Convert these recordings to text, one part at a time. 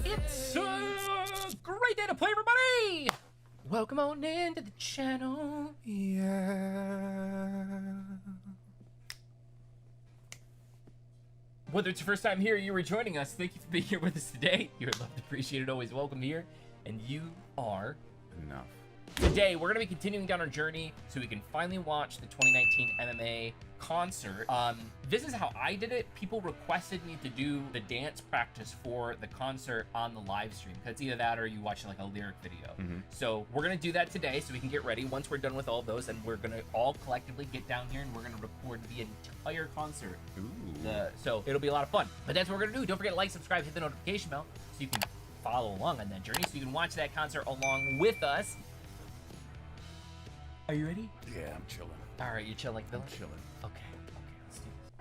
It's a great day to play, everybody! Welcome on into the channel. Yeah. Whether it's your first time here or you were joining us, thank you for being here with us today. You are loved, appreciated, always welcome here. And you are Enough. Today, we're going to be continuing down our journey so we can finally watch the 2019 MMA concert. This is how I did it. People requested me to do the dance practice for the concert on the live stream. It's either that or you watch like a lyric video. So we're going to do that today so we can get ready. Once we're done with all of those, and we're going to all collectively get down here and we're going to record the entire concert. So it'll be a lot of fun. But that's what we're going to do. Don't forget to like, subscribe, hit the notification bell so you can follow along on that journey, so you can watch that concert along with us. Are you ready? Yeah, I'm chilling. All right, you chill like Bill? I'm chilling. Okay, let's do this.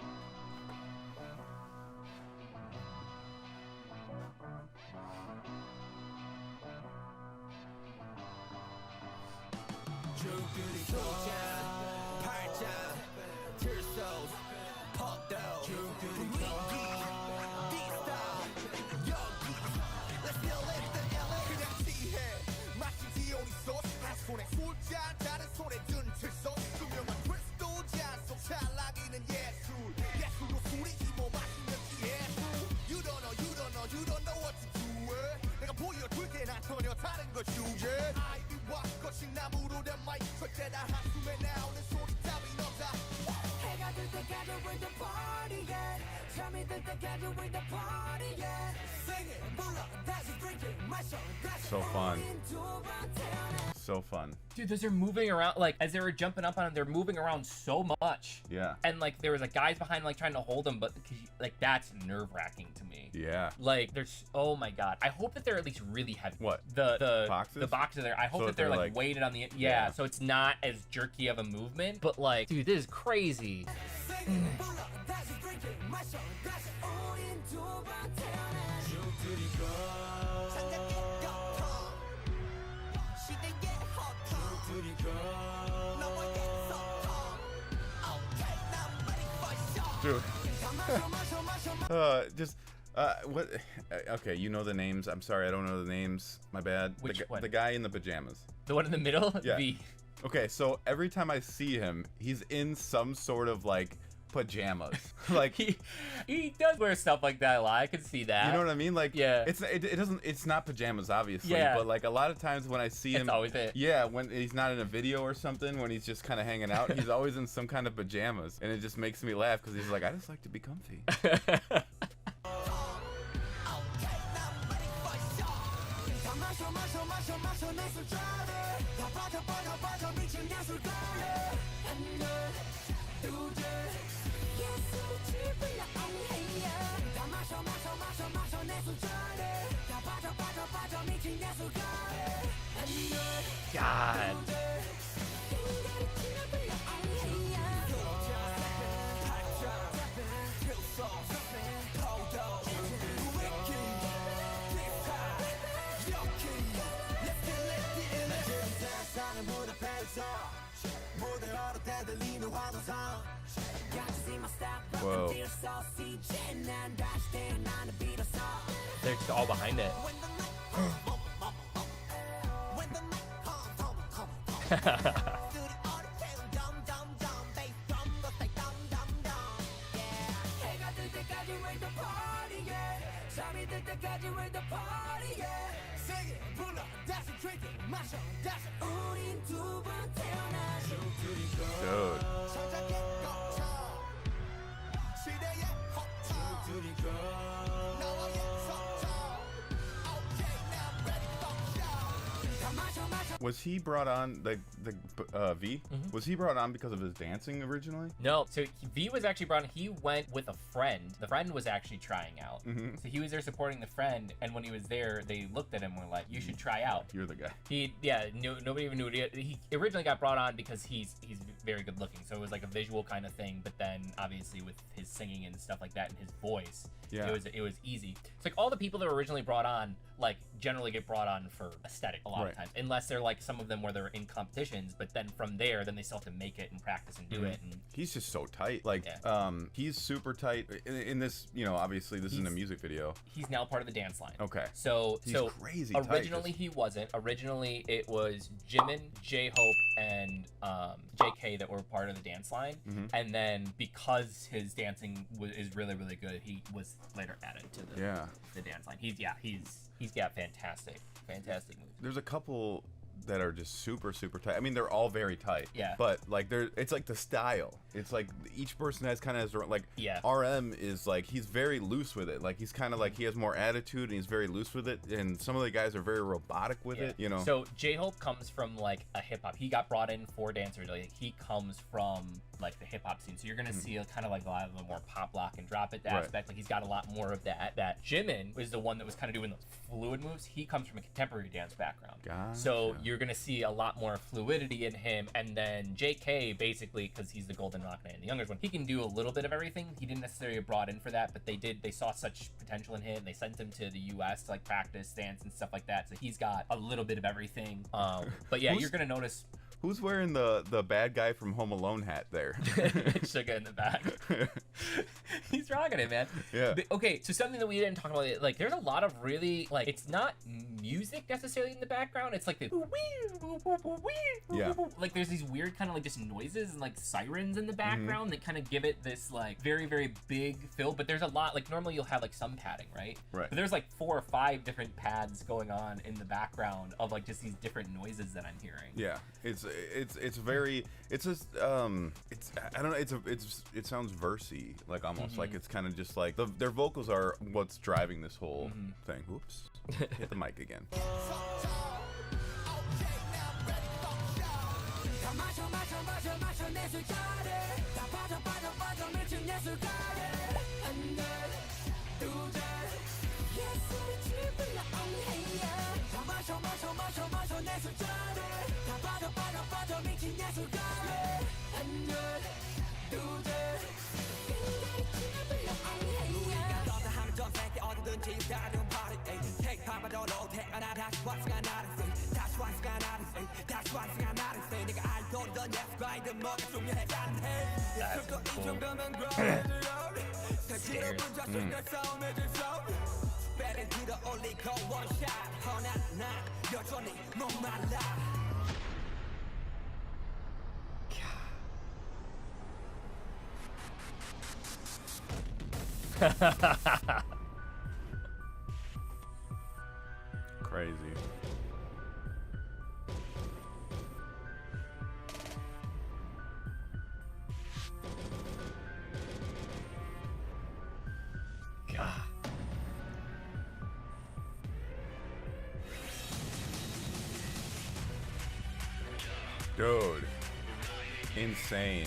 So fun. So fun. Dude, those are moving around, like, as they were jumping up on them, they're moving around so much. Yeah. And, like, there was, like, guys behind, like, trying to hold them, but, like, that's nerve-wracking to me. Yeah. Like, there's, oh my god. I hope that they're at least really heavy. What? The boxes? The boxes there. I hope So that they're, like, weighted on the, yeah, so it's not as jerky of a movement. But, like, dude, this is crazy. Dude. What? Okay, you know the names. I'm sorry, I don't know the names. My bad. Which one? The guy in the pajamas. The one in the middle? Yeah. V. Okay, so every time I see him, he's in some sort of, like, pajamas. Like he does wear stuff like that a lot. I can see that. You know what I mean? Like, yeah. It's not pajamas, obviously. Yeah. But like a lot of times when I see him, it's always it. Yeah, when he's not in a video or something, when he's just kind of hanging out, he's always in some kind of pajamas, and it just makes me laugh because he's like, I just like to be comfy. God. Whoa. They're just all behind it. Dude. Was he brought on the V? Was he brought on because of his dancing originally? No, so V was actually brought in. He went with a friend. The friend was actually trying out. So he was there supporting the friend, and when he was there, they looked at him and were like, you should try out. You're the guy. Nobody even knew it. He originally got brought on because he's very good looking, so it was like a visual kind of thing, but then obviously with his singing and stuff like that and his voice, it was easy. It's like all the people that were originally brought on, like, generally get brought on for aesthetic a lot of times, unless they're like some of them where they're in competition auditions, but then from there, then they still have to make it and practice and do it. And he's just so tight. Like, he's super tight in this. You know, obviously this isn't a music video. He's now part of the dance line. Okay. So crazy. Originally he wasn't. Originally it was Jimin, J-Hope, and JK that were part of the dance line. And then because his dancing is really, really good, he was later added to the dance line. He's got fantastic moves. There's a couple that are just super tight. I mean, they're all very tight. Yeah. But like it's like the style. It's like each person has kind of like RM is like he's very loose with it. Like he's kind of like he has more attitude and he's very loose with it. And some of the guys are very robotic with it. You know. So J-Hope comes from like a hip hop. He got brought in for dancers. Like he comes from like the hip hop scene. So you're gonna see a kind of like a lot of the more pop lock and drop it aspect. Like he's got a lot more of that. That Jimin is the one that was kind of doing those fluid moves. He comes from a contemporary dance background. Gotcha. So you're gonna see a lot more fluidity in him. And then JK basically, because he's the golden rock man, the youngest one, he can do a little bit of everything. He didn't necessarily get brought in for that, but they saw such potential in him. They sent him to the US to like practice dance and stuff like that. So he's got a little bit of everything. But yeah, you're gonna notice. Who's wearing the bad guy from Home Alone hat there? Sugar in the back. He's rocking it, man. Yeah. But, okay, so something that we didn't talk about, like, there's a lot of really, like, it's not music necessarily in the background. It's like the like there's these weird kind of like just noises and like sirens in the background that kind of give it this like very, very big feel. But there's a lot, like normally you'll have like some padding, right? Right. But there's like 4 or 5 different pads going on in the background of like just these different noises that I'm hearing. Yeah. It's very it's just it's I don't know it sounds versy, like almost like it's kind of just like their vocals are what's driving this whole thing. Whoops. Hit the mic again. Crazy. God. Dude. Insane.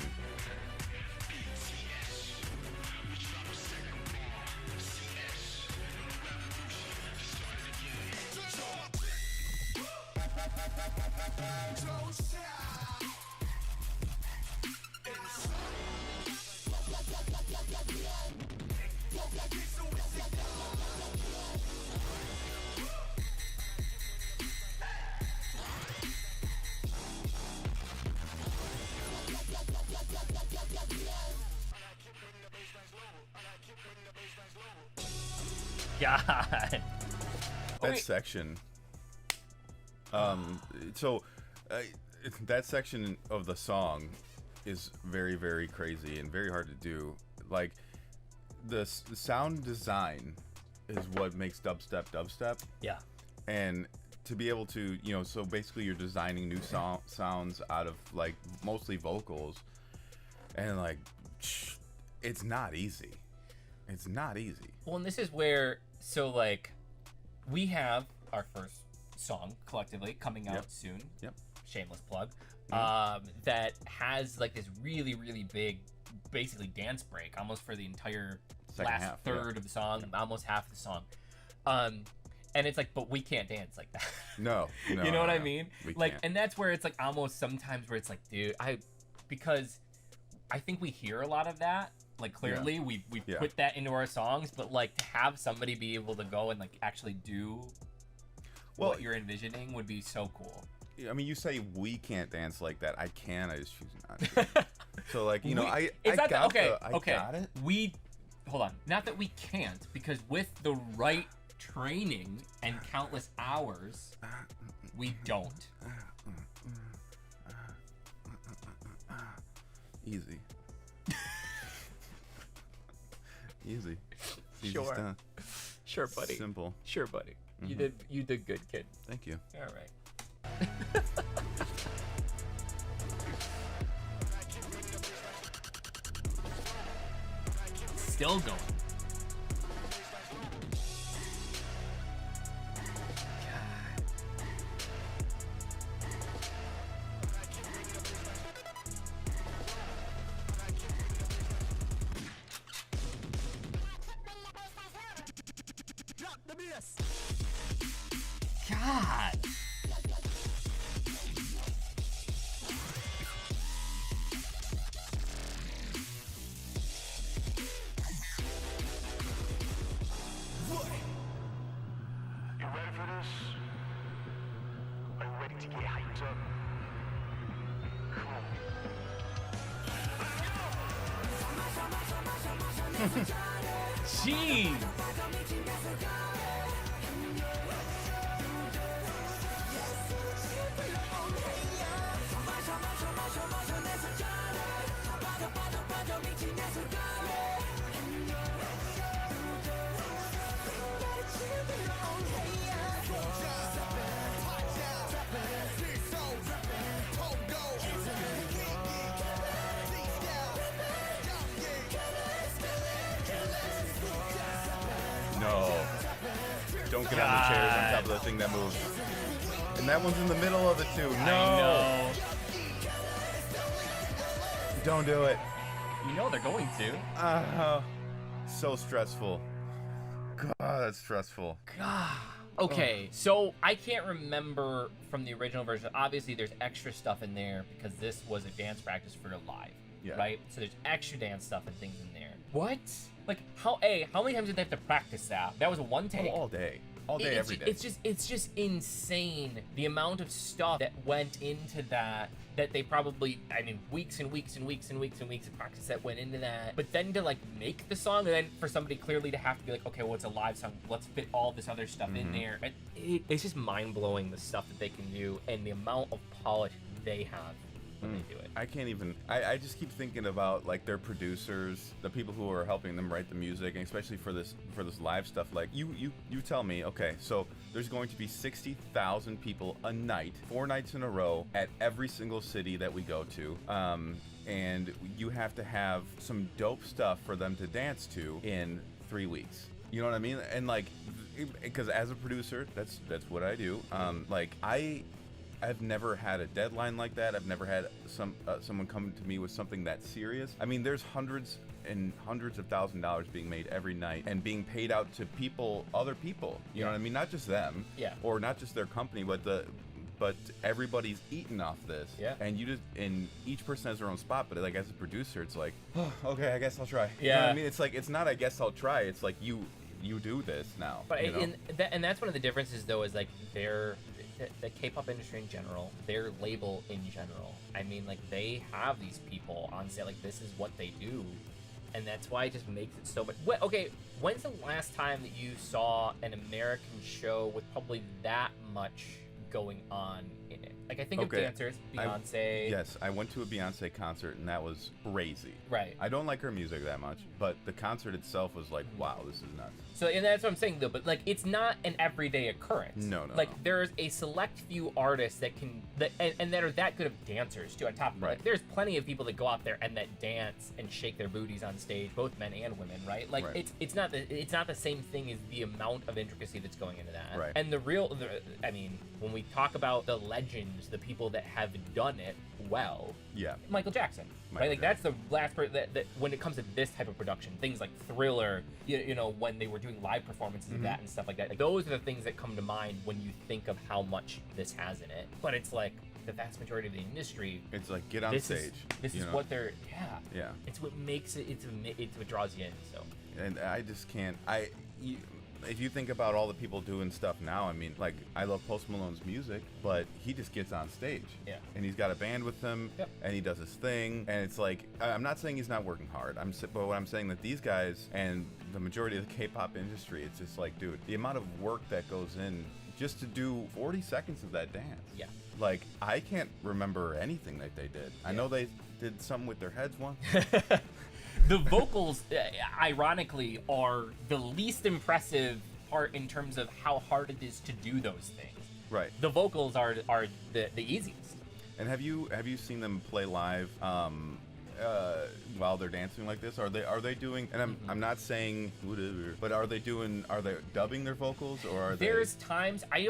God. That section. That section of the song is very, very crazy and very hard to do. Like, the sound design is what makes dubstep. Yeah. And to be able to, so basically you're designing new sounds out of, like, mostly vocals. And, like, it's not easy. It's not easy. Well, and this is where, so, like, we have our first song collectively coming out soon. Yep. Shameless plug. That has, like, this really, really big, basically, dance break, almost for the entire last third of the song, almost half the song. And it's like, but we can't dance like that. No. You know what I mean? We like, can't. and that's where it's like almost sometimes where it's like, dude, because I think we hear a lot of that. Like, clearly we put that into our songs, but like to have somebody be able to go and like actually do what you're envisioning would be so cool. I mean, you say we can't dance like that. I can. I just choose not to. So like, you know, I got it. We hold on. Not that we can't, because with the right training and countless hours, we don't. Easy. Easy. Sure. Stuff. Sure, buddy. Simple. Sure, buddy. You did good, kid. Thank you. All right. Still going. God. You ready for this? Are you ready to get hyped up? Jeez. No. Don't get on the chairs on top of the thing that moves. And that one's in the middle of it too. No. I know. Don't do it. You know they're going to. So stressful. God, that's stressful. God. Okay, so I can't remember from the original version. Obviously, there's extra stuff in there because this was a dance practice for live, right? So there's extra dance stuff and things in there. What? Like, how many times did they have to practice that? That was a one take? All day. All day, every day. It's just insane the amount of stuff that went into that they probably, I mean, weeks and weeks and weeks and weeks and weeks of practice that went into that. But then to like make the song, and then for somebody clearly to have to be like, okay, well, it's a live song, let's fit all this other stuff in there. And it's just mind blowing the stuff that they can do and the amount of polish they have when they do it. I can't even. I just keep thinking about like their producers, the people who are helping them write the music, and especially for this live stuff. Like you tell me, okay, so there's going to be 60,000 people a night, 4 nights in a row at every single city that we go to, and you have to have some dope stuff for them to dance to in 3 weeks. You know what I mean? And like, because as a producer, that's what I do. Like I've never had a deadline like that. I've never had someone come to me with something that serious. I mean, there's hundreds and hundreds of $1,000s being made every night and being paid out to people, other people. You know what I mean? Not just them, or not just their company, but everybody's eating off this. Yeah. And and each person has their own spot. But like as a producer, it's like, oh, okay, I guess I'll try. Yeah. You know what I mean, it's like, it's not I guess I'll try. It's like you do this now. But you know? and that's one of the differences though, is like the K-pop industry in general, their label in general. I mean, like, they have these people on set, like, this is what they do, and that's why it just makes it so much. Okay, when's the last time that you saw an American show with probably that much going on in it? Like, I think of dancers, Beyonce. Yes, I went to a Beyonce concert, and that was crazy. Right. I don't like her music that much, but the concert itself was like, wow, this is nuts. So, and that's what I'm saying, though, but, like, it's not an everyday occurrence. No. Like, there's a select few artists that can, and that are that good of dancers, too, on top of it. Like, there's plenty of people that go out there and that dance and shake their booties on stage, both men and women, right? Like, it's not the same thing as the amount of intricacy that's going into that. Right. And I mean, when we talk about the legends, the people that have done it well, Michael Jackson, right? Like, that's the last person that when it comes to this type of production, things like Thriller, you know, when they were doing live performances of that and stuff like that, like, those are the things that come to mind when you think of how much this has in it. But it's like the vast majority of the industry, it's like, get on stage. This is what they're yeah. It's what makes it. It's what draws you in. So. And I just can't. if you think about all the people doing stuff now, I mean, like, I love Post Malone's music, but he just gets on stage. Yeah. And he's got a band with him, Yep. and he does his thing, and it's like, I'm not saying he's not working hard, but what I'm saying that these guys and the majority of the K-pop industry, it's just like, dude, the amount of work that goes in just to do 40 seconds of that dance. Yeah. Like, I can't remember anything that they did. I know they did something with their heads once. The vocals, ironically, are the least impressive part in terms of how hard it is to do those things. Right. The vocals are the easiest. And have you seen them play live while they're dancing like this? Are they doing? And I'm not saying whatever, but are they dubbing their vocals, or are There's times I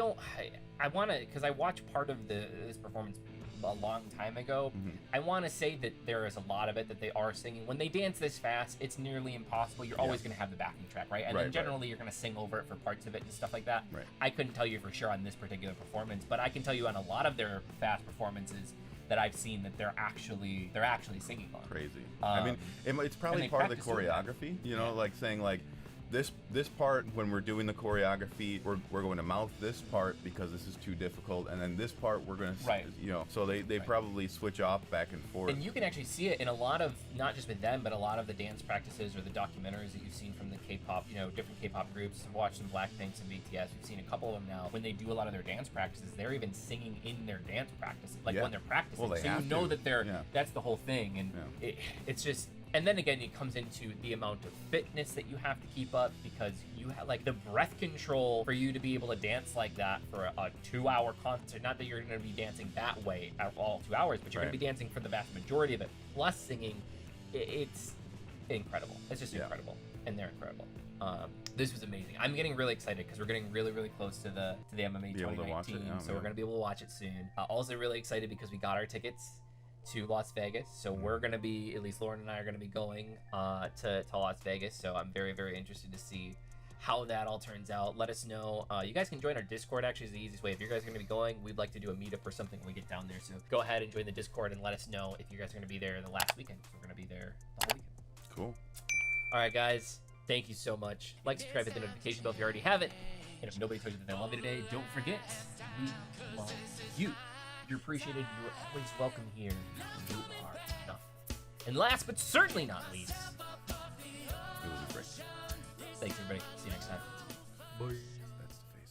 want to, because I watched part of this performance a long time ago. I want to say that there is a lot of it that they are singing. When they dance this fast, it's nearly impossible. You're always going to have the backing track, right? And then generally you're going to sing over it for parts of it and stuff like that. Right. I couldn't tell you for sure on this particular performance, but I can tell you on a lot of their fast performances that I've seen that they're actually singing on. crazy? I mean, it's probably they part of the practice doing that. choreography. You know, like saying like. This part, when we're doing the choreography, we're going to mouth this part because this is too difficult, and then this part we're going to, you know, so they probably switch off back and forth. And you can actually see it in a lot of, not just with them, but a lot of the dance practices or the documentaries that you've seen from the K-pop, you know, different K-pop groups. I've watched some Blackpink, some BTS. We've seen a couple of them now. When they do a lot of their dance practices, they're even singing in their dance practices, like when they're practicing. Well, they so have you know to. that they're, that's the whole thing, and it's just. And then again, it comes into the amount of fitness that you have to keep up, because you have like the breath control for you to be able to dance like that for a 2-hour concert. Not that you're going to be dancing that way at all 2 hours, but you're going to be dancing for the vast majority of it, plus singing. It's incredible. It's just incredible, and they're incredible. This was amazing. I'm getting really excited because we're getting really, really close to the MMA 2019, so we're going to be able to watch it soon. Also really excited because we got our tickets to Las Vegas, so we're gonna be, at least Lauren and I are gonna be going to Las Vegas, so I'm very, very interested to see how that all turns out. Let us know. You guys can join our Discord, actually is the easiest way. If you guys are gonna be going, we'd like to do a meetup or something when we get down there, so go ahead and join the Discord and let us know if you guys are gonna be there the last weekend. We're gonna be there the whole weekend. Cool. All right, guys, thank you so much. Like, subscribe, hit the notification bell if you already have it, and if nobody told you that they love you today, don't forget, we love you. You're appreciated. You're always welcome here. You are enough. And last but certainly not least, It was a great. thanks everybody. See you next time. Bye.